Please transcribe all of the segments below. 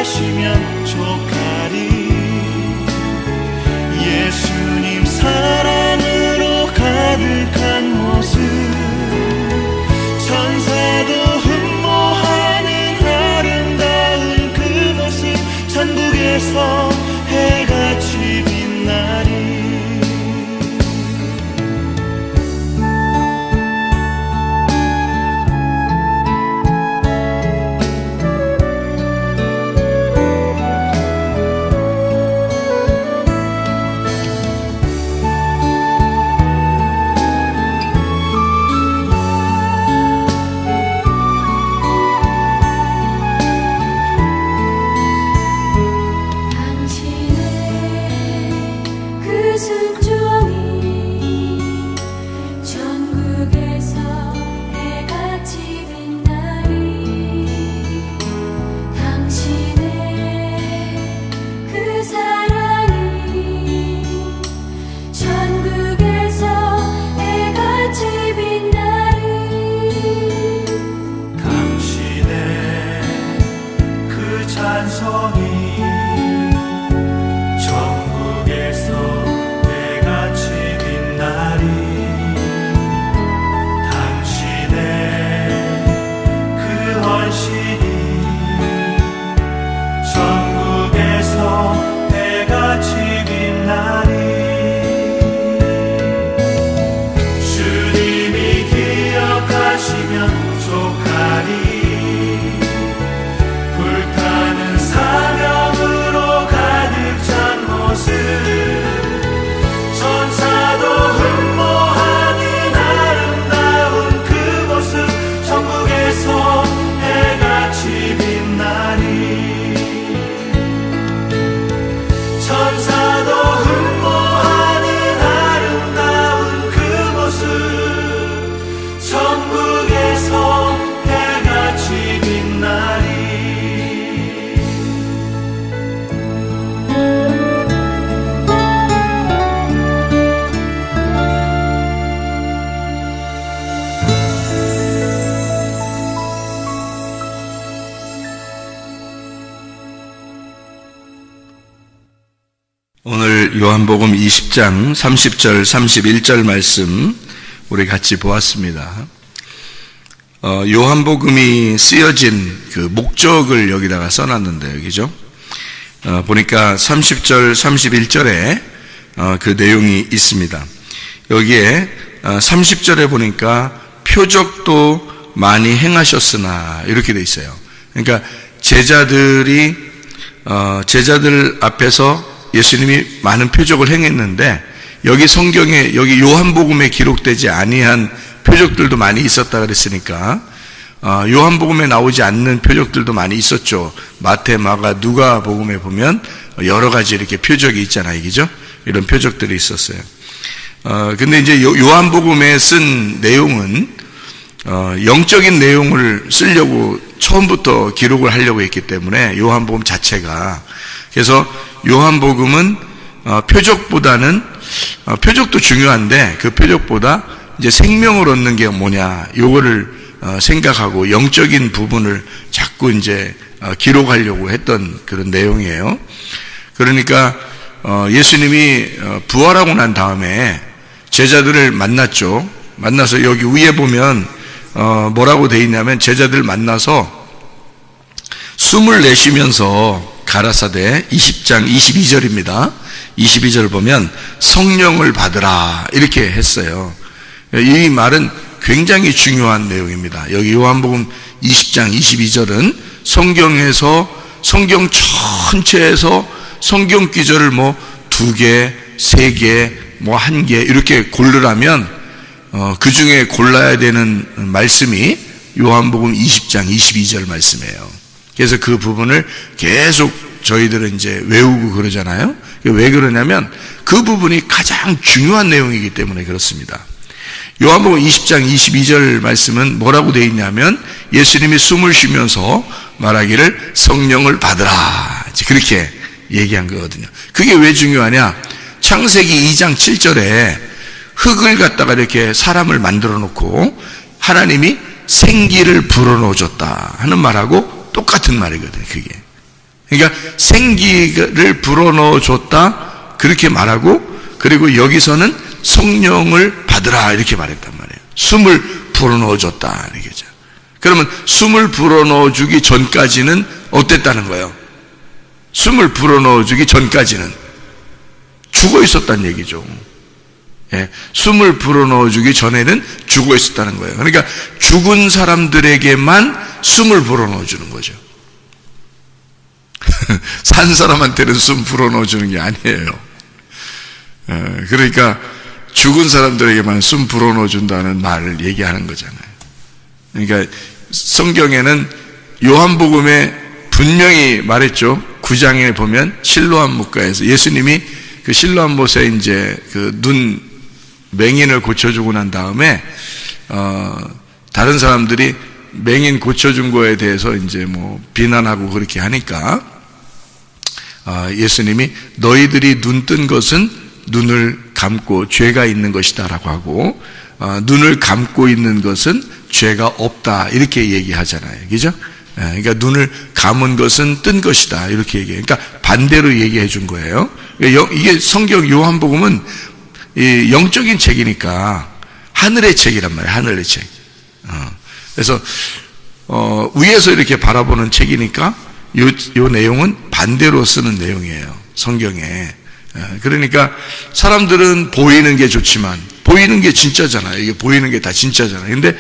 하시면 족하리. 예수님 사랑으로 가득한 모습, 천사도 흠모하는 아름다운 그 모습, 천국에서 해같이 빛나리. 오늘 요한복음 20장 30절 31절 말씀 우리 같이 보았습니다. 요한복음이 쓰여진 그 목적을 여기다가 써놨는데 여기죠. 보니까 30절 31절에 그 내용이 있습니다. 여기에 30절에 보니까 표적도 많이 행하셨으나 이렇게 돼 있어요. 그러니까 제자들 앞에서 예수님이 많은 표적을 행했는데 여기 성경에 여기 요한복음에 기록되지 아니한 표적들도 많이 있었다 그랬으니까 요한복음에 나오지 않는 표적들도 많이 있었죠. 마태, 마가, 누가 복음에 보면 여러 가지 이렇게 표적이 있잖아요, 그죠? 이런 표적들이 있었어요. 근데 이제 요한복음에 쓴 내용은 영적인 내용을 쓰려고 처음부터 기록을 하려고 했기 때문에 요한복음 자체가, 그래서 요한복음은 표적보다는 표적도 중요한데 그 표적보다 이제 생명을 얻는 게 뭐냐, 요거를 생각하고 영적인 부분을 자꾸 이제 기록하려고 했던 그런 내용이에요. 그러니까 예수님이 부활하고 난 다음에 제자들을 만났죠. 만나서 여기 위에 보면 뭐라고 돼 있냐면 제자들 만나서 숨을 내쉬면서 가라사대 20장 22절입니다. 22절 보면 성령을 받으라 이렇게 했어요. 이 말은 굉장히 중요한 내용입니다. 여기 요한복음 20장 22절은 성경에서 성경 전체에서 성경 기절을 뭐 2개, 3개, 뭐 1개 이렇게 고르라면 그 중에 골라야 되는 말씀이 요한복음 20장 22절 말씀이에요. 그래서 그 부분을 계속 저희들은 이제 외우고 그러잖아요. 왜 그러냐면 그 부분이 가장 중요한 내용이기 때문에 그렇습니다. 요한복음 20장 22절 말씀은 뭐라고 되어 있냐면 예수님이 숨을 쉬면서 말하기를 성령을 받으라 그렇게 얘기한 거거든요. 그게 왜 중요하냐? 창세기 2장 7절에 흙을 갖다가 이렇게 사람을 만들어 놓고 하나님이 생기를 불어넣어 줬다 하는 말하고 똑같은 말이거든요. 그게 그러니까 생기를 불어넣어 줬다 그렇게 말하고 그리고 여기서는 성령을 받으라 이렇게 말했단 말이에요. 숨을 불어넣어 줬다 이거죠. 그러면 숨을 불어넣어 주기 전까지는 어땠다는 거예요? 숨을 불어넣어 주기 전까지는 죽어 있었다는 얘기죠. 예, 숨을 불어넣어 주기 전에는 죽어 있었다는 거예요. 그러니까 죽은 사람들에게만 숨을 불어넣어 주는 거죠. 산 사람한테는 숨 불어넣어 주는 게 아니에요. 그러니까 죽은 사람들에게만 숨 불어넣어 준다는 말을 얘기하는 거잖아요. 그러니까 성경에는 요한복음에 분명히 말했죠. 9장에 보면 실로암 목가에서 예수님이 그 실로암 못에 이제 그 눈 맹인을 고쳐주고 난 다음에 다른 사람들이 맹인 고쳐준 거에 대해서 이제 뭐 비난하고 그렇게 하니까 예수님이 너희들이 눈 뜬 것은 눈을 감고 죄가 있는 것이다라고 하고 눈을 감고 있는 것은 죄가 없다 이렇게 얘기하잖아요. 그죠? 그러니까 눈을 감은 것은 뜬 것이다 이렇게 얘기해요. 그러니까 반대로 얘기해 준 거예요. 이게 성경 요한복음은 이 영적인 책이니까 하늘의 책이란 말이에요. 하늘의 책. 그래서 위에서 이렇게 바라보는 책이니까 요 내용은 반대로 쓰는 내용이에요. 성경에. 그러니까 사람들은 보이는 게 좋지만 보이는 게 진짜잖아요. 이게 보이는 게 다 진짜잖아요. 근데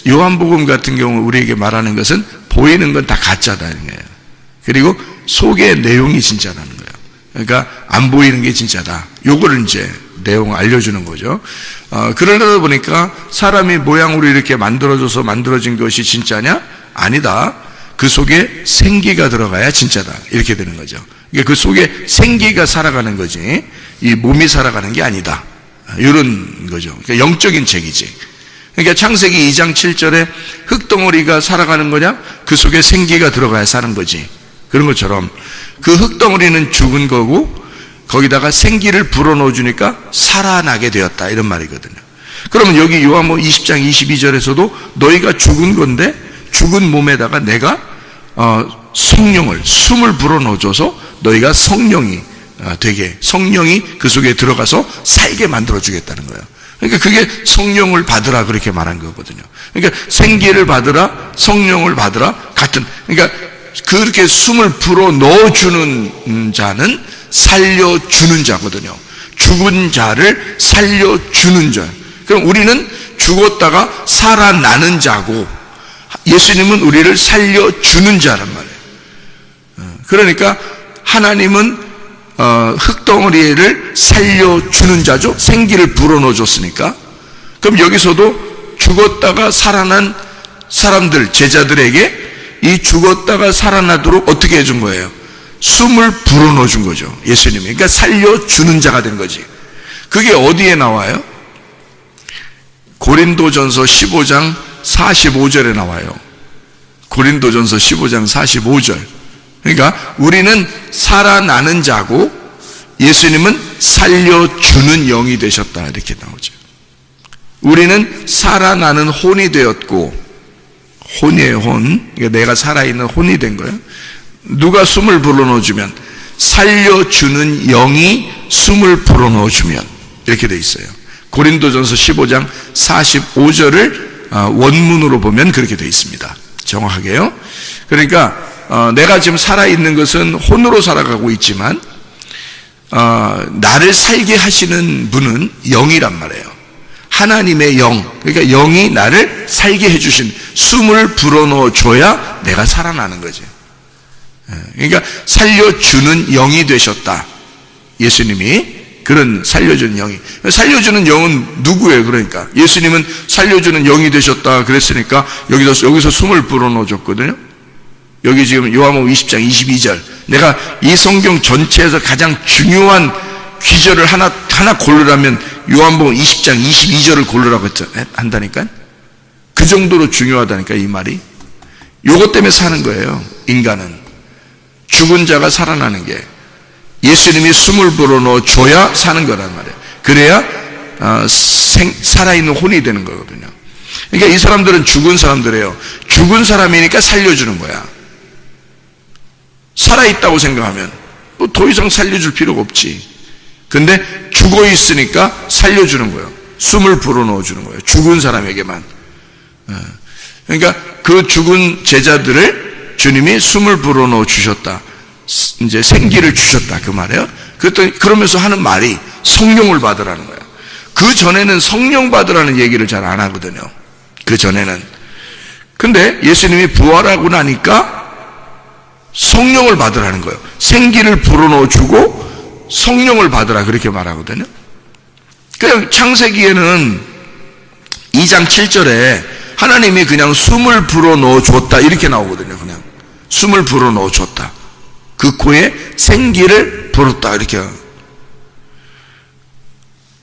요한복음 같은 경우 우리에게 말하는 것은 보이는 건 다 가짜다는 거예요. 그리고 속의 내용이 진짜라는 거예요. 그러니까 안 보이는 게 진짜다. 요거를 이제 내용을 알려주는 거죠. 그러다 보니까 사람이 모양으로 이렇게 만들어져서 만들어진 것이 진짜냐? 아니다. 그 속에 생기가 들어가야 진짜다. 이렇게 되는 거죠. 그러니까 그 속에 생기가 살아가는 거지 이 몸이 살아가는 게 아니다. 이런 거죠. 그러니까 영적인 책이지. 그러니까 창세기 2장 7절에 흙덩어리가 살아가는 거냐? 그 속에 생기가 들어가야 사는 거지. 그런 것처럼 그 흙덩어리는 죽은 거고 거기다가 생기를 불어넣어 주니까 살아나게 되었다 이런 말이거든요. 그러면 여기 요한복음 20장 22절에서도 너희가 죽은 건데 죽은 몸에다가 내가 성령을 숨을 불어넣어 줘서 너희가 성령이 되게 성령이 그 속에 들어가서 살게 만들어 주겠다는 거예요. 그러니까 그게 성령을 받으라 그렇게 말한 거거든요. 그러니까 생기를 받으라 성령을 받으라 같은 그러니까 그렇게 숨을 불어넣어 주는 자는 살려주는 자거든요. 죽은 자를 살려주는 자. 그럼 우리는 죽었다가 살아나는 자고 예수님은 우리를 살려주는 자란 말이에요. 그러니까 하나님은 흙덩어리를 살려주는 자죠. 생기를 불어넣어 줬으니까. 그럼 여기서도 죽었다가 살아난 사람들, 제자들에게 이 죽었다가 살아나도록 어떻게 해준 거예요? 숨을 불어넣어 준 거죠. 예수님이. 그러니까 살려주는 자가 된 거지. 그게 어디에 나와요? 고린도전서 15장 45절에 나와요. 고린도전서 15장 45절. 그러니까 우리는 살아나는 자고 예수님은 살려주는 영이 되셨다 이렇게 나오죠. 우리는 살아나는 혼이 되었고 혼이에요, 혼. 그러니까 내가 살아있는 혼이 된 거예요. 누가 숨을 불어넣어주면, 살려주는 영이 숨을 불어넣어주면, 이렇게 돼 있어요. 고린도전서 15장 45절을 원문으로 보면 그렇게 돼 있습니다. 정확하게요. 그러니까 내가 지금 살아있는 것은 혼으로 살아가고 있지만 나를 살게 하시는 분은 영이란 말이에요. 하나님의 영, 그러니까 영이 나를 살게 해주신, 숨을 불어넣어줘야 내가 살아나는 거죠. 그러니까 살려주는 영이 되셨다. 예수님이 그런 살려주는 영이. 살려주는 영은 누구예요? 그러니까 예수님은 살려주는 영이 되셨다 그랬으니까 여기서 숨을 불어넣어줬거든요. 여기 지금 요한복음 20장 22절, 내가 이 성경 전체에서 가장 중요한 귀절을 하나 고르라면 요한복음 20장 22절을 고르라고 한다니까. 그 정도로 중요하다니까, 이 말이. 요것 때문에 사는 거예요. 인간은 죽은 자가 살아나는 게, 예수님이 숨을 불어넣어 줘야 사는 거란 말이에요. 그래야 살아있는 혼이 되는 거거든요. 그러니까 이 사람들은 죽은 사람들이에요. 죽은 사람이니까 살려주는 거야. 살아있다고 생각하면 뭐 더 이상 살려줄 필요가 없지. 근데 죽어 있으니까 살려주는 거예요. 숨을 불어넣어 주는 거예요. 죽은 사람에게만. 그러니까 그 죽은 제자들을 주님이 숨을 불어넣어 주셨다. 이제 생기를 주셨다, 그 말이에요. 그러면서 하는 말이 성령을 받으라는 거예요. 그 전에는 성령 받으라는 얘기를 잘 안 하거든요. 그 전에는. 근데 예수님이 부활하고 나니까 성령을 받으라는 거예요. 생기를 불어넣어 주고 성령을 받으라, 그렇게 말하거든요. 그냥 창세기에는 2장 7절에 하나님이 그냥 숨을 불어넣어 줬다, 이렇게 나오거든요. 그냥 숨을 불어넣어 줬다. 그 코에 생기를 불었다, 이렇게.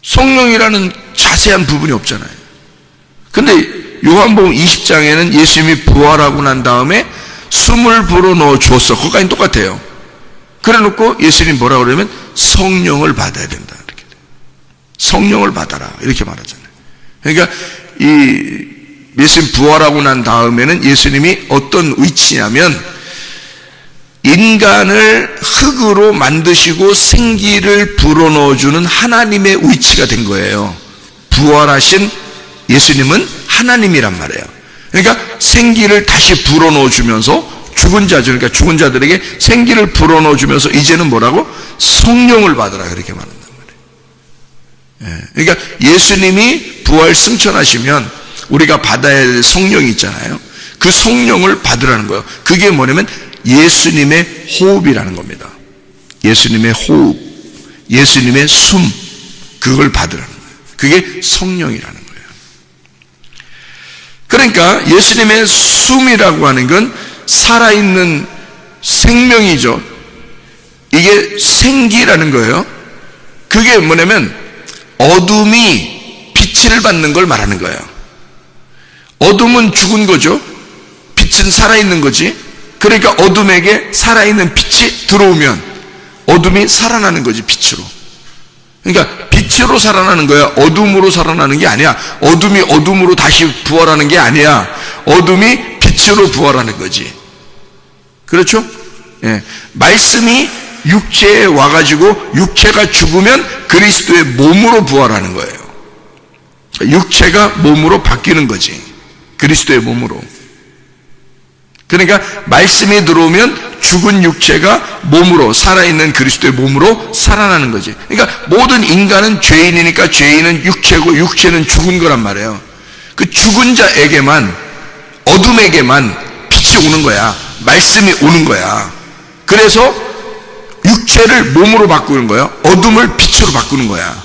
성령이라는 자세한 부분이 없잖아요. 근데 요한복음 20장에는 예수님이 부활하고 난 다음에 숨을 불어넣어 줬어. 그것까지는 똑같아요. 그래 놓고 예수님이 뭐라고 그러면 성령을 받아야 된다, 이렇게. 성령을 받아라, 이렇게 말하잖아요. 그러니까 이 예수님 부활하고 난 다음에는 예수님이 어떤 위치냐면 인간을 흙으로 만드시고 생기를 불어넣어주는 하나님의 위치가 된 거예요. 부활하신 예수님은 하나님이란 말이에요. 그러니까 생기를 다시 불어넣어주면서 죽은 자들, 그러니까 죽은 자들에게 생기를 불어넣어주면서 이제는 뭐라고? 성령을 받으라, 그렇게 말한단 말이에요. 그러니까 예수님이 부활 승천하시면 우리가 받아야 할 성령이 있잖아요. 그 성령을 받으라는 거예요. 그게 뭐냐면 예수님의 호흡이라는 겁니다. 예수님의 호흡, 예수님의 숨, 그걸 받으라는 거예요. 그게 성령이라는 거예요. 그러니까 예수님의 숨이라고 하는 건 살아있는 생명이죠. 이게 생기라는 거예요. 그게 뭐냐면 어둠이 빛을 받는 걸 말하는 거예요. 어둠은 죽은 거죠. 빛은 살아있는 거지. 그러니까 어둠에게 살아있는 빛이 들어오면 어둠이 살아나는 거지, 빛으로. 그러니까 빛으로 살아나는 거야. 어둠으로 살아나는 게 아니야. 어둠이 어둠으로 다시 부활하는 게 아니야. 어둠이 빛으로 부활하는 거지. 그렇죠? 예. 말씀이 육체에 와가지고 육체가 죽으면 그리스도의 몸으로 부활하는 거예요. 육체가 몸으로 바뀌는 거지. 그리스도의 몸으로. 그러니까 말씀이 들어오면 죽은 육체가 몸으로, 살아있는 그리스도의 몸으로 살아나는 거지. 그러니까 모든 인간은 죄인이니까 죄인은 육체고 육체는 죽은 거란 말이에요. 그 죽은 자에게만, 어둠에게만 빛이 오는 거야. 말씀이 오는 거야. 그래서 육체를 몸으로 바꾸는 거예요. 어둠을 빛으로 바꾸는 거야.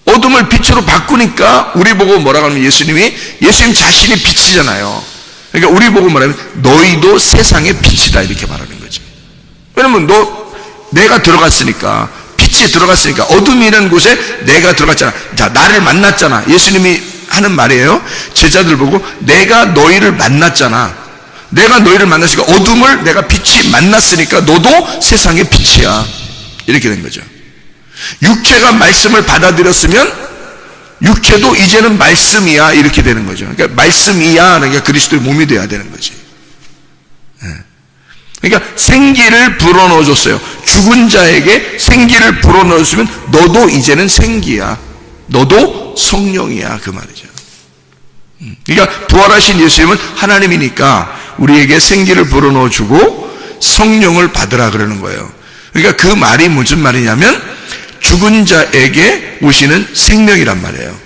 어둠을 빛으로 바꾸니까 우리 보고 뭐라고 하면 예수님 자신이 빛이잖아요. 그러니까 우리 보고 말하면 너희도 세상의 빛이다, 이렇게 말하는 거지. 왜냐면 내가 들어갔으니까, 빛이 들어갔으니까, 어둠이라는 곳에 내가 들어갔잖아. 자, 나를 만났잖아. 예수님이 하는 말이에요. 제자들 보고 내가 너희를 만났잖아. 내가 너희를 만났으니까, 어둠을 내가 빛이 만났으니까 너도 세상의 빛이야, 이렇게 된 거죠. 육체가 말씀을 받아들였으면 육체도 이제는 말씀이야 이렇게 되는 거죠. 그러니까 말씀이야 그러니까 그리스도의 몸이 돼야 되는 거지. 그러니까 생기를 불어넣어 줬어요. 죽은 자에게 생기를 불어넣어 줬으면 너도 이제는 생기야. 너도 성령이야 그 말이죠. 그러니까 부활하신 예수님은 하나님이니까 우리에게 생기를 불어넣어 주고 성령을 받으라 그러는 거예요. 그러니까 그 말이 무슨 말이냐면 죽은 자에게 오시는 생명이란 말이에요.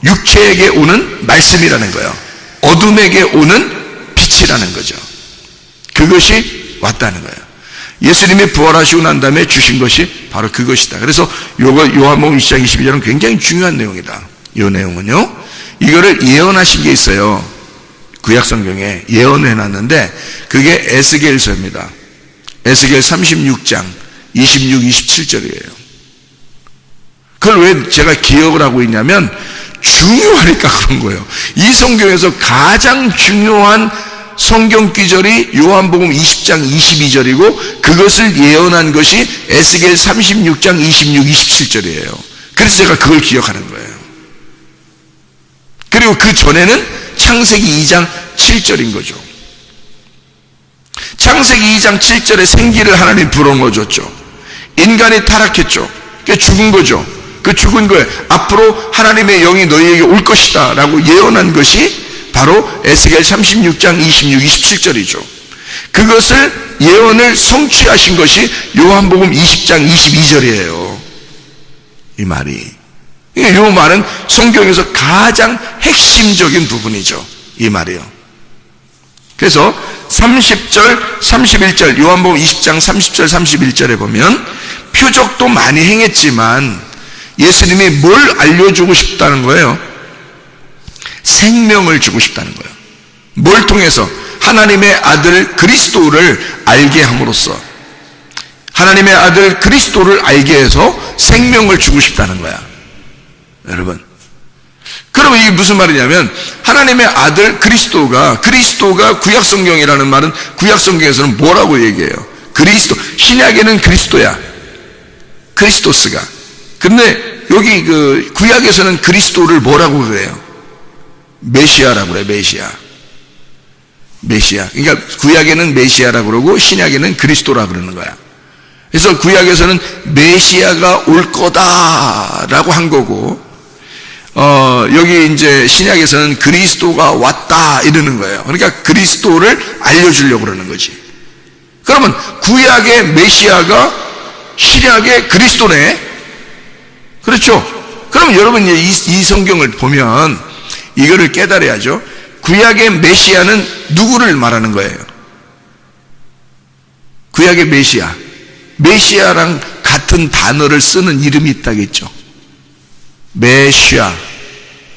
육체에게 오는 말씀이라는 거예요. 어둠에게 오는 빛이라는 거죠. 그것이 왔다는 거예요. 예수님이 부활하시고 난 다음에 주신 것이 바로 그것이다. 그래서 요한복음 20장 22절은 굉장히 중요한 내용이다. 이 내용은요, 이거를 예언하신 게 있어요. 구약성경에 예언을 해놨는데 그게 에스겔서입니다. 에스겔 36장 26, 27절이에요. 그걸 왜 제가 기억을 하고 있냐면 중요하니까 그런 거예요. 이 성경에서 가장 중요한 성경 기절이 요한복음 20장 22절이고 그것을 예언한 것이 에스겔 36장 26, 27절이에요. 그래서 제가 그걸 기억하는 거예요. 그리고 그 전에는 창세기 2장 7절인 거죠. 창세기 2장 7절에 생기를 하나님 불어넣어 줬죠. 인간이 타락했죠. 그게 죽은 거죠. 그 죽은 거에 앞으로 하나님의 영이 너희에게 올 것이다 라고 예언한 것이 바로 에스겔 36장 26, 27절이죠. 그것을 예언을 성취하신 것이 요한복음 20장 22절이에요. 이 말이. 이 말은 성경에서 가장 핵심적인 부분이죠. 이 말이요. 그래서 30절, 31절, 요한복음 20장 30절, 31절에 보면 표적도 많이 행했지만 예수님이 뭘 알려주고 싶다는 거예요? 생명을 주고 싶다는 거예요. 뭘 통해서? 하나님의 아들 그리스도를 알게 함으로써 하나님의 아들 그리스도를 알게 해서 생명을 주고 싶다는 거야. 여러분, 그러면 이게 무슨 말이냐면 하나님의 아들 그리스도가 구약성경이라는 말은 구약성경에서는 뭐라고 얘기해요? 그리스도, 신약에는 그리스도야, 크리스토스가. 근데 여기 그 구약에서는 그리스도를 뭐라고 그래요? 메시아라고 그래요. 메시아. 그러니까 구약에는 메시아라고 그러고 신약에는 그리스도라고 그러는 거야. 그래서 구약에서는 메시아가 올 거다라고 한 거고 여기 이제 신약에서는 그리스도가 왔다 이러는 거예요. 그러니까 그리스도를 알려주려고 그러는 거지. 그러면 구약의 메시아가 신약의 그리스도네. 그렇죠? 그럼 여러분 이 성경을 보면 이거를 깨달아야죠. 구약의 메시아는 누구를 말하는 거예요? 구약의 메시아랑 같은 단어를 쓰는 이름이 있다겠죠. 메시아,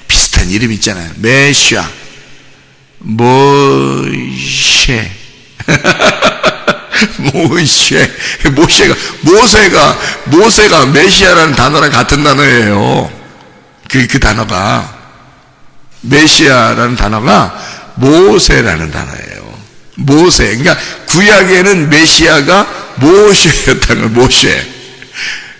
비슷한 이름 있잖아요. 메시아, 모세가 메시아라는 단어랑 같은 단어예요. 그 단어가 메시아라는 단어가 모세라는 단어예요. 모세. 그러니까 구약에는 메시아가 모세였다는 거예요. 모세.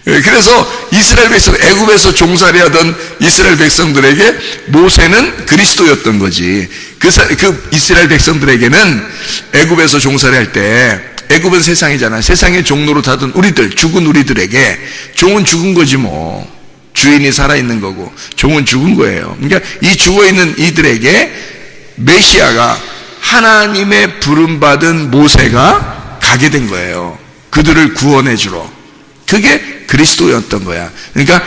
그래서 이스라엘 백성, 애굽에서 종살이 하던 이스라엘 백성들에게 모세는 그리스도였던 거지. 그 이스라엘 백성들에게는 애굽에서 종살이 할 때, 애굽은 세상이잖아. 세상의 종로로 타던 우리들, 죽은 우리들에게 종은 죽은 거지 뭐. 주인이 살아있는 거고 종은 죽은 거예요. 그러니까 이 죽어있는 이들에게 메시아가 하나님의 부름받은 모세가 가게 된 거예요. 그들을 구원해 주러. 그게 그리스도였던 거야. 그러니까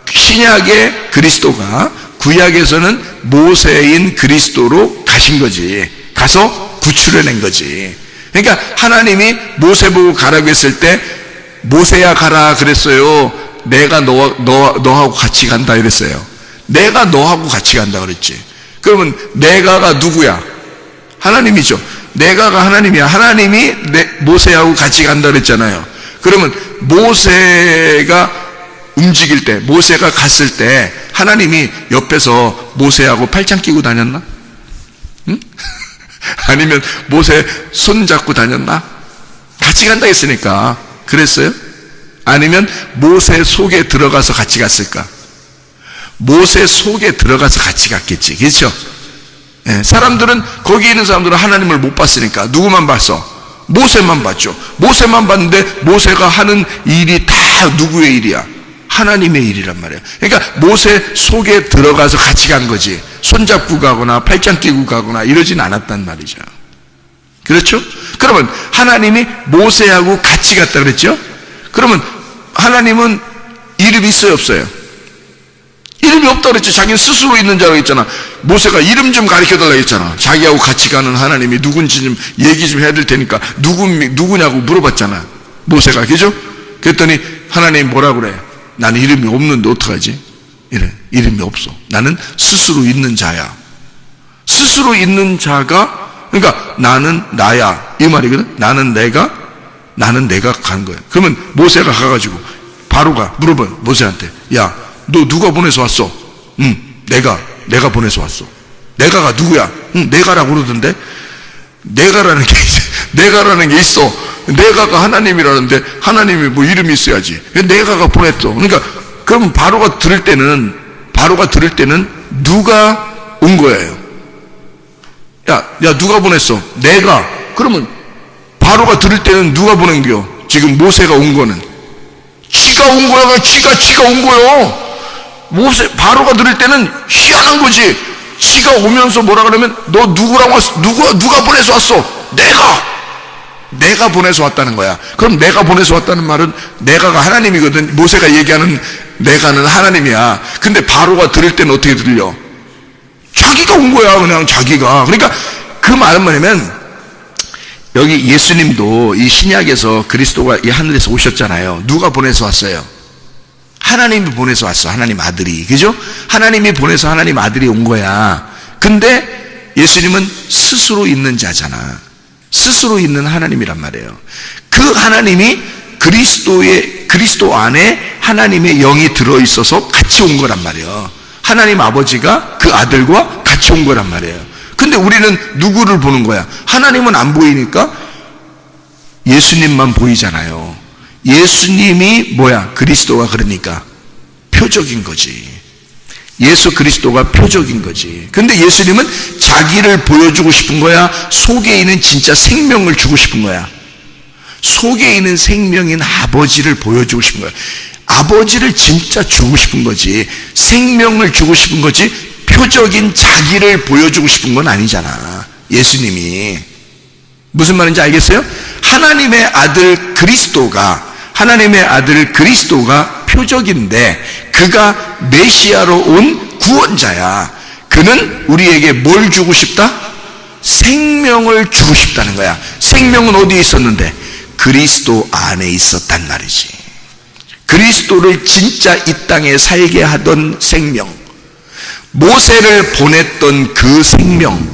신약의 그리스도가 구약에서는 모세인 그리스도로 가신 거지. 가서 구출해낸 거지. 그러니까 하나님이 모세 보고 가라고 했을 때 모세야 가라 그랬어요? 내가 너하고 같이 간다 이랬어요? 내가 너하고 같이 간다 그랬지. 그러면 내가가 누구야? 하나님이죠. 내가가 하나님이야. 하나님이 모세하고 같이 간다 그랬잖아요. 그러면 모세가 움직일 때, 모세가 갔을 때 하나님이 옆에서 모세하고 팔짱 끼고 다녔나? 응? 아니면 모세 손 잡고 다녔나? 같이 간다 했으니까 그랬어요? 아니면 모세 속에 들어가서 같이 갔을까? 모세 속에 들어가서 같이 갔겠지. 그렇죠? 예, 사람들은, 거기 있는 사람들은 하나님을 못 봤으니까 누구만 봤어? 모세만 봤죠. 모세만 봤는데 모세가 하는 일이 다 누구의 일이야? 하나님의 일이란 말이에요. 그러니까 모세 속에 들어가서 같이 간 거지. 손잡고 가거나 팔짱 끼고 가거나 이러진 않았단 말이죠. 그렇죠? 그러면 하나님이 모세하고 같이 갔다 그랬죠? 그러면 하나님은 이름이 있어요, 없어요? 이름이 없다 그랬죠. 자기는 스스로 있는 자라고 했잖아. 모세가 이름 좀 가르쳐 달라고 했잖아. 자기하고 같이 가는 하나님이 누군지 좀 얘기 좀 해야 될 테니까 누구냐고 물어봤잖아, 모세가. 그죠? 그랬더니 하나님이 뭐라 그래? 나는 이름이 없는데 어떡하지? 이래. 이름이 없어. 나는 스스로 있는 자야. 스스로 있는 자가, 그러니까 나는 나야 이 말이거든. 나는 내가 가는 거야. 그러면 모세가 가가지고 바로가 물어봐요, 모세한테. 야, 너 누가 보내서 왔어? 내가 보내서 왔어. 내가가 누구야? 내가라고 그러던데. 내가라는 게 있어. 내가가 하나님이라는데 하나님이 뭐 이름이 있어야지. 내가가 보냈어. 그러니까 그럼 바로가 들을 때는 누가 온 거예요? 야 누가 보냈어? 내가. 그러면 바로가 들을 때는 누가 보낸겨? 지금 모세가 온 거는 지가 온 거야. 지가 온 거요. 바로가 들을 때는 희한한 거지. 지가 오면서 뭐라 그러면 너 누구랑 왔어? 누가 보내서 왔어? 내가 보내서 왔다는 거야. 그럼 내가 보내서 왔다는 말은 내가가 하나님이거든. 모세가 얘기하는 내가는 하나님이야. 근데 바로가 들을 때는 어떻게 들려? 자기가 온 거야, 그냥 자기가. 그러니까 그 말은 뭐냐면, 여기 예수님도 이 신약에서 그리스도가 이 하늘에서 오셨잖아요. 누가 보내서 왔어요? 하나님이 보내서 왔어. 하나님 아들이. 그죠? 하나님이 보내서 하나님 아들이 온 거야. 근데 예수님은 스스로 있는 자잖아. 스스로 있는 하나님이란 말이에요. 그 하나님이 그리스도 안에 하나님의 영이 들어있어서 같이 온 거란 말이에요. 하나님 아버지가 그 아들과 같이 온 거란 말이에요. 근데 우리는 누구를 보는 거야? 하나님은 안 보이니까 예수님만 보이잖아요. 예수님이 뭐야? 그리스도가 그러니까 표적인 거지. 예수 그리스도가 표적인 거지. 근데 예수님은 자기를 보여주고 싶은 거야? 속에 있는 진짜 생명을 주고 싶은 거야? 속에 있는 생명인 아버지를 보여주고 싶은 거야. 아버지를 진짜 주고 싶은 거지. 생명을 주고 싶은 거지. 표적인 자기를 보여주고 싶은 건 아니잖아, 예수님이. 무슨 말인지 알겠어요? 하나님의 아들 그리스도가 표적인데 그가 메시아로 온 구원자야. 그는 우리에게 뭘 주고 싶다? 생명을 주고 싶다는 거야. 생명은 어디에 있었는데? 그리스도 안에 있었단 말이지. 그리스도를 진짜 이 땅에 살게 하던 생명, 모세를 보냈던 그 생명,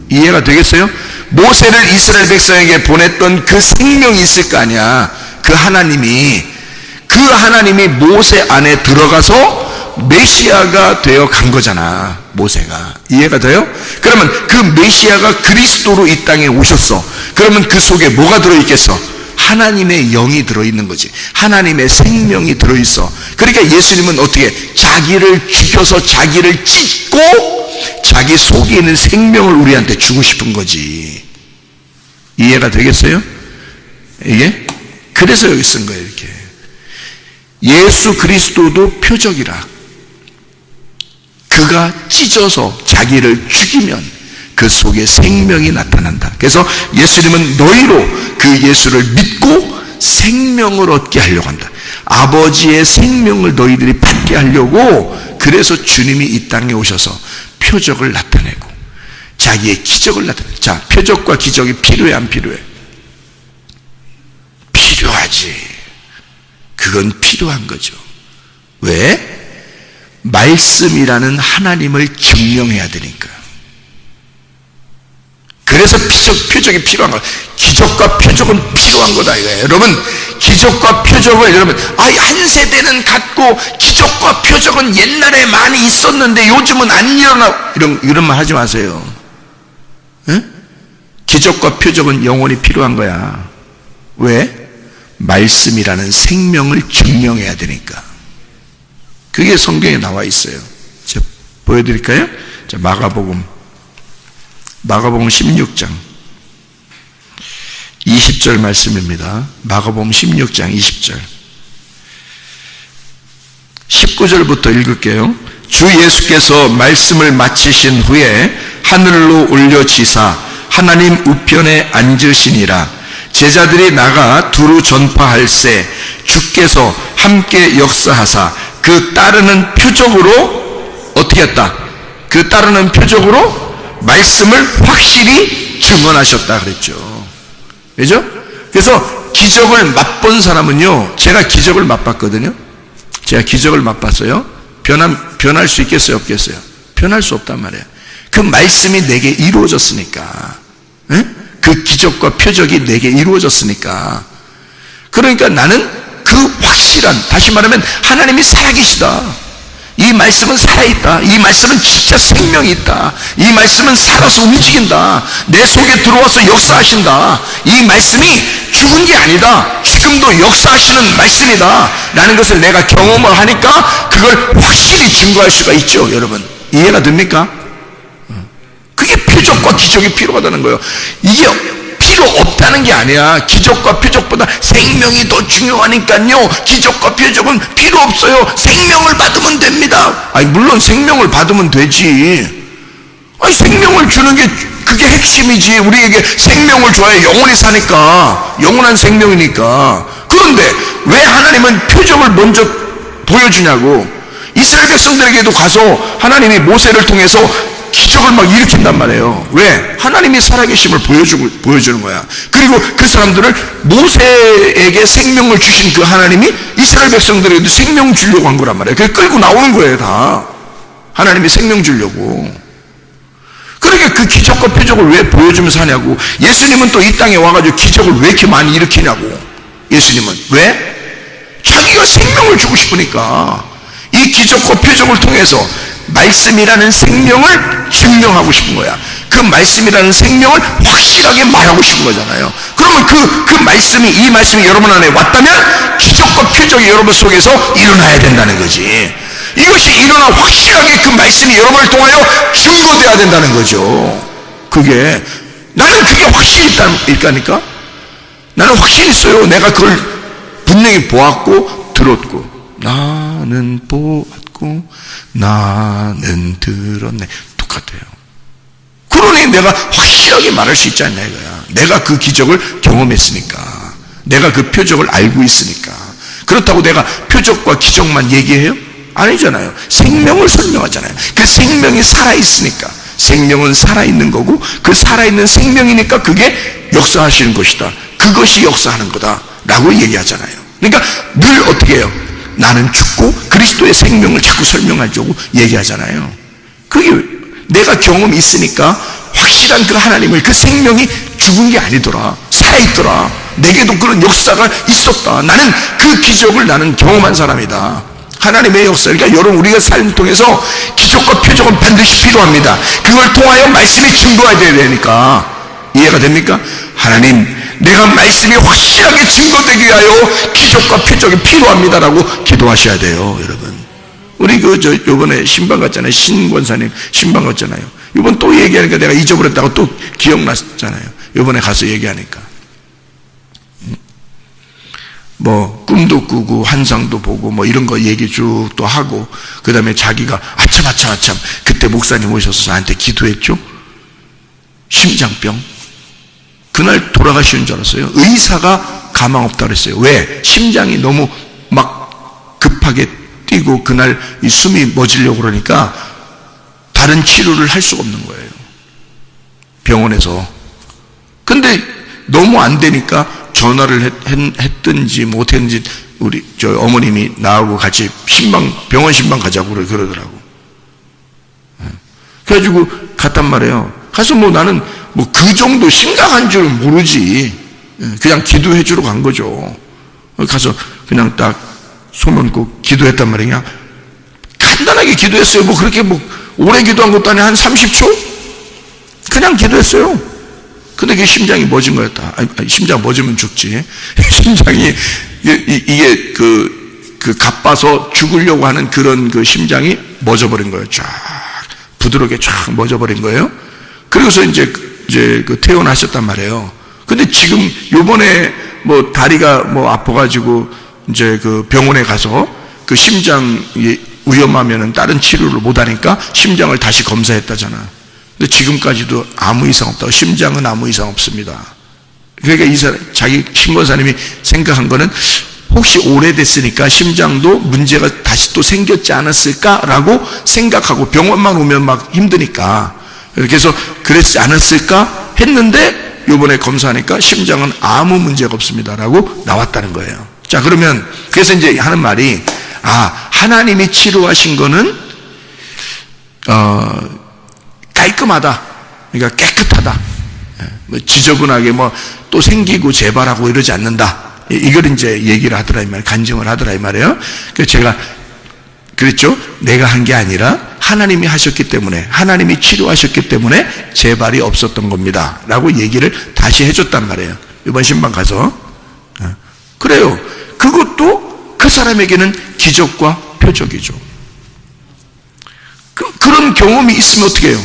이해가 되겠어요? 모세를 이스라엘 백성에게 보냈던 그 생명이 있을 거 아니야. 그 하나님이 모세 안에 들어가서 메시아가 되어 간 거잖아, 모세가. 이해가 돼요? 그러면 그 메시아가 그리스도로 이 땅에 오셨어. 그러면 그 속에 뭐가 들어있겠어? 하나님의 영이 들어있는 거지. 하나님의 생명이 들어있어. 그러니까 예수님은 어떻게? 자기를 죽여서 자기를 찢고 자기 속에 있는 생명을 우리한테 주고 싶은 거지. 이해가 되겠어요? 이게? 그래서 여기 쓴 거예요, 이렇게. 예수 그리스도도 표적이라. 그가 찢어서 자기를 죽이면 그 속에 생명이 나타난다. 그래서 예수님은 너희로 그 예수를 믿고 생명을 얻게 하려고 한다. 아버지의 생명을 너희들이 받게 하려고, 그래서 주님이 이 땅에 오셔서 표적을 나타내고 자기의 기적을 나타내고. 자, 표적과 기적이 필요해, 안 필요해? 필요하지. 그건 필요한 거죠. 왜? 말씀이라는 하나님을 증명해야 되니까. 그래서 표적이 필요한 거야. 기적과 표적은 필요한 거다 이거예요. 여러분, 기적과 표적을 여러분, 한 세대는 갖고 기적과 표적은 옛날에 많이 있었는데 요즘은 안 일어나, 이런 말 하지 마세요. 에? 기적과 표적은 영원히 필요한 거야. 왜? 말씀이라는 생명을 증명해야 되니까. 그게 성경에 나와 있어요. 보여드릴까요? 자, 마가복음 16장 20절 말씀입니다. 마가복음 16장 20절 19절부터 읽을게요. 주 예수께서 말씀을 마치신 후에 하늘로 올려지사 하나님 우편에 앉으시니라. 제자들이 나가 두루 전파할세 주께서 함께 역사하사 그 따르는 표적으로 어떻게 했다? 그 따르는 표적으로 말씀을 확실히 증언하셨다 그랬죠. 그죠? 그래서 기적을 맛본 사람은요, 제가 기적을 맛봤거든요. 제가 기적을 맛봤어요. 변할 수 있겠어요? 없겠어요? 변할 수 없단 말이에요. 그 말씀이 내게 이루어졌으니까. 에? 그 기적과 표적이 내게 이루어졌으니까. 그러니까 나는 그 확실한, 다시 말하면 하나님이 살아계시다. 이 말씀은 살아있다. 이 말씀은 진짜 생명이 있다. 이 말씀은 살아서 움직인다. 내 속에 들어와서 역사하신다. 이 말씀이 죽은 게 아니다. 지금도 역사하시는 말씀이다 라는 것을 내가 경험을 하니까 그걸 확실히 증거할 수가 있죠. 여러분, 이해가 됩니까? 그게 표적과 기적이 필요하다는 거예요. 이게 필요 없다는 게 아니야. 기적과 표적보다 생명이 더 중요하니까요. 기적과 표적은 필요 없어요. 생명을 받으면 됩니다. 아니, 물론 생명을 받으면 되지. 아니, 생명을 주는 게 그게 핵심이지. 우리에게 생명을 줘야 영원히 사니까, 영원한 생명이니까. 그런데 왜 하나님은 표적을 먼저 보여주냐고. 이스라엘 백성들에게도 가서 하나님이 모세를 통해서 기적을 막 일으킨단 말이에요. 왜? 하나님이 살아계심을 보여주는 거야. 그리고 그 사람들을 모세에게 생명을 주신 그 하나님이 이스라엘 백성들에게도 생명 주려고 한 거란 말이에요. 그래서 끌고 나오는 거예요, 다. 하나님이 생명 주려고. 그러니까 그 기적과 표적을 왜 보여주면서 하냐고. 예수님은 또 이 땅에 와가지고 기적을 왜 이렇게 많이 일으키냐고. 예수님은. 왜? 자기가 생명을 주고 싶으니까. 이 기적과 표적을 통해서 말씀이라는 생명을 증명하고 싶은 거야. 그 말씀이라는 생명을 확실하게 말하고 싶은 거잖아요. 그러면 그 말씀이, 이 말씀이 여러분 안에 왔다면 기적과 표적이 여러분 속에서 일어나야 된다는 거지. 이것이 일어나 확실하게 그 말씀이 여러분을 통하여 증거되어야 된다는 거죠. 그게, 나는 그게 확신이 있다니까? 나는 확신이 있어요. 내가 그걸 분명히 보았고 들었고. 나는 보았고 나는 들었네. 똑같아요. 그러니 내가 확실하게 말할 수 있지 않냐 이거야. 내가 그 기적을 경험했으니까. 내가 그 표적을 알고 있으니까. 그렇다고 내가 표적과 기적만 얘기해요? 아니잖아요. 생명을 설명하잖아요. 그 생명이 살아있으니까. 생명은 살아있는 거고 그 살아있는 생명이니까 그게 역사하시는 것이다. 그것이 역사하는 거다 라고 얘기하잖아요. 그러니까 늘 어떻게 해요? 나는 죽고 그리스도의 생명을 자꾸 설명하려고 얘기하잖아요. 그게 내가 경험이 있으니까 확실한 그 하나님을, 그 생명이 죽은 게 아니더라. 살아있더라. 내게도 그런 역사가 있었다. 나는 그 기적을 나는 경험한 사람이다. 하나님의 역사. 그러니까 여러분, 우리가 삶을 통해서 기적과 표적은 반드시 필요합니다. 그걸 통하여 말씀이 증거해야 되니까. 이해가 됩니까? 하나님, 내가 말씀이 확실하게 증거되기 위하여 기적과 표적이 필요합니다라고 기도하셔야 돼요, 여러분. 우리 요번에 신방 갔잖아요. 신권사님 신방 갔잖아요. 이번 또 얘기하니까 내가 잊어버렸다고 또 기억났잖아요. 요번에 가서 얘기하니까. 뭐, 꿈도 꾸고, 환상도 보고, 뭐, 이런 거 얘기 쭉 또 하고, 그 다음에 자기가, 아참, 그때 목사님 오셔서 저한테 기도했죠? 심장병. 그날 돌아가시는 줄 알았어요. 의사가 가망 없다 그랬어요. 왜? 심장이 너무 막 급하게 뛰고 그날 이 숨이 멎으려고 그러니까 다른 치료를 할 수가 없는 거예요. 병원에서. 근데 너무 안 되니까 전화를 했든지 못했는지 우리 어머님이 나하고 같이 병원 신방 가자고 그러더라고. 그래가지고 갔단 말이에요. 가서 뭐 나는 뭐 그 정도 심각한 줄은 모르지. 그냥 기도해 주러 간 거죠. 가서 그냥 딱 손 얹고 기도했단 말이야. 간단하게 기도했어요. 뭐 그렇게 뭐 오래 기도한 것도 아니야. 한 30초? 그냥 기도했어요. 근데 그게 심장이 멎은 거였다. 아니, 심장 멎으면 죽지. 심장이 이게 그 가빠서 죽으려고 하는 그런 그 심장이 멎어버린 거예요. 쫙 부드럽게 쫙 멎어버린 거예요. 그러고서 이제 퇴원하셨단 말이에요. 근데 지금 요번에 뭐 다리가 뭐 아파가지고 이제 그 병원에 가서 그 심장이 위험하면은 다른 치료를 못하니까 심장을 다시 검사했다잖아. 근데 지금까지도 아무 이상 없다고. 심장은 아무 이상 없습니다. 그러니까 이 사람, 자기 신권사님이 생각한 거는 혹시 오래됐으니까 심장도 문제가 다시 또 생겼지 않았을까라고 생각하고 병원만 오면 막 힘드니까 그래서 그랬지 않았을까 했는데 요번에 검사하니까 심장은 아무 문제가 없습니다라고 나왔다는 거예요. 자, 그러면 그래서 이제 하는 말이 하나님이 치료하신 거는 깔끔하다. 그러니까 깨끗하다. 뭐 지저분하게 뭐 또 생기고 재발하고 이러지 않는다. 이걸 이제 얘기를 하더라 이 말, 간증을 하더라 이 말이에요. 그래서 제가 그랬죠. 내가 한 게 아니라 하나님이 하셨기 때문에, 하나님이 치료하셨기 때문에 재발이 없었던 겁니다. 라고 얘기를 다시 해줬단 말이에요. 이번 신방 가서. 그래요. 그것도 그 사람에게는 기적과 표적이죠. 그런 경험이 있으면 어떻게 해요?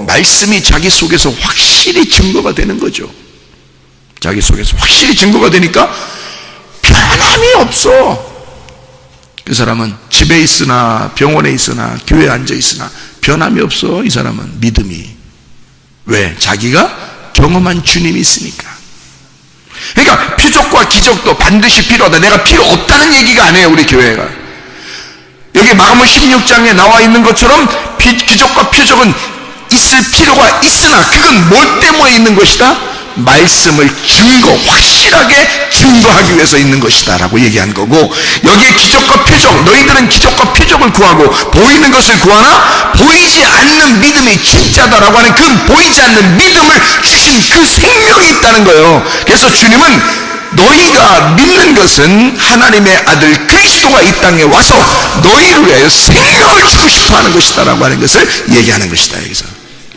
말씀이 자기 속에서 확실히 증거가 되는 거죠. 자기 속에서 확실히 증거가 되니까 변함이 없어. 그 사람은 집에 있으나 병원에 있으나 교회에 앉아 있으나 변함이 없어. 이 사람은 믿음이. 왜? 자기가 경험한 주님이 있으니까. 그러니까 표적과 기적도 반드시 필요하다. 내가 필요 없다는 얘기가 아니에요. 우리 교회가. 여기 마가복음 16장에 나와 있는 것처럼 기적과 표적은 있을 필요가 있으나 그건 뭘 때문에 있는 것이다? 말씀을 확실하게 증거하기 위해서 있는 것이다 라고 얘기한 거고, 여기에 기적과 표적, 너희들은 기적과 표적을 구하고 보이는 것을 구하나 보이지 않는 믿음이 진짜다라고 하는 그 보이지 않는 믿음을 주신 그 생명이 있다는 거예요. 그래서 주님은 너희가 믿는 것은 하나님의 아들 그리스도가 이 땅에 와서 너희를 위하여 생명을 주고 싶어 하는 것이다 라고 하는 것을 얘기하는 것이다. 여기서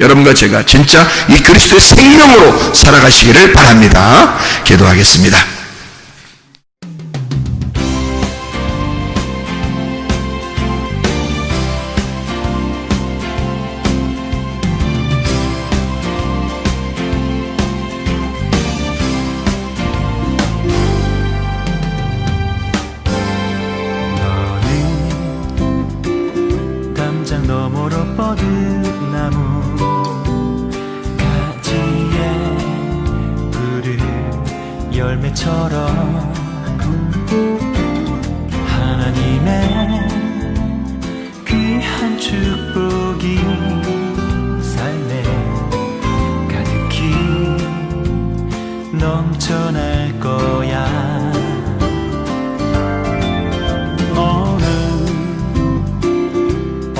여러분과 제가 진짜 이 그리스도의 생명으로 살아가시기를 바랍니다. 기도하겠습니다. 너머로 뻗은 나무 가지에 푸른 열매처럼 하나님의 귀한 축복이 삶에 가득히 넘쳐날 거야.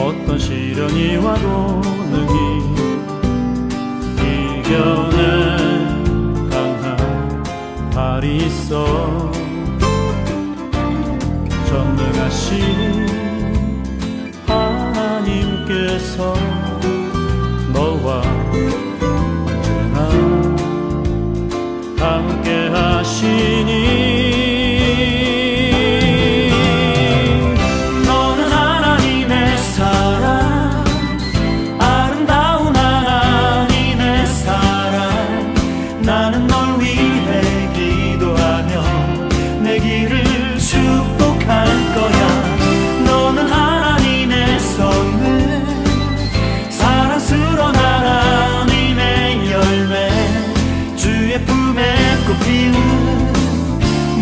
어떤 시련이 와도 능히 이겨낸 강한 발이 있어. 전능하신 하나님께서 너와 언제나 함께 하시니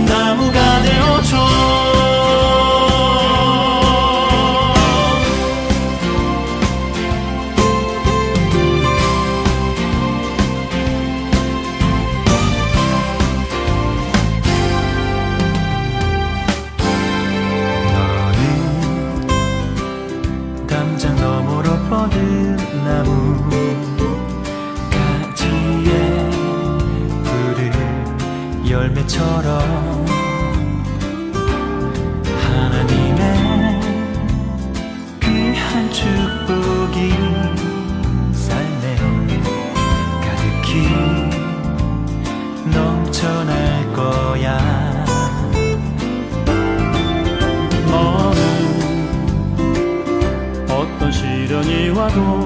나무가 되어줘. 너는 담장 너머로 뻗은 나무 가지에 푸른 열매처럼 하나님의 귀한 축복이 삶에 가득히 넘쳐날 거야. 너는 어떤 또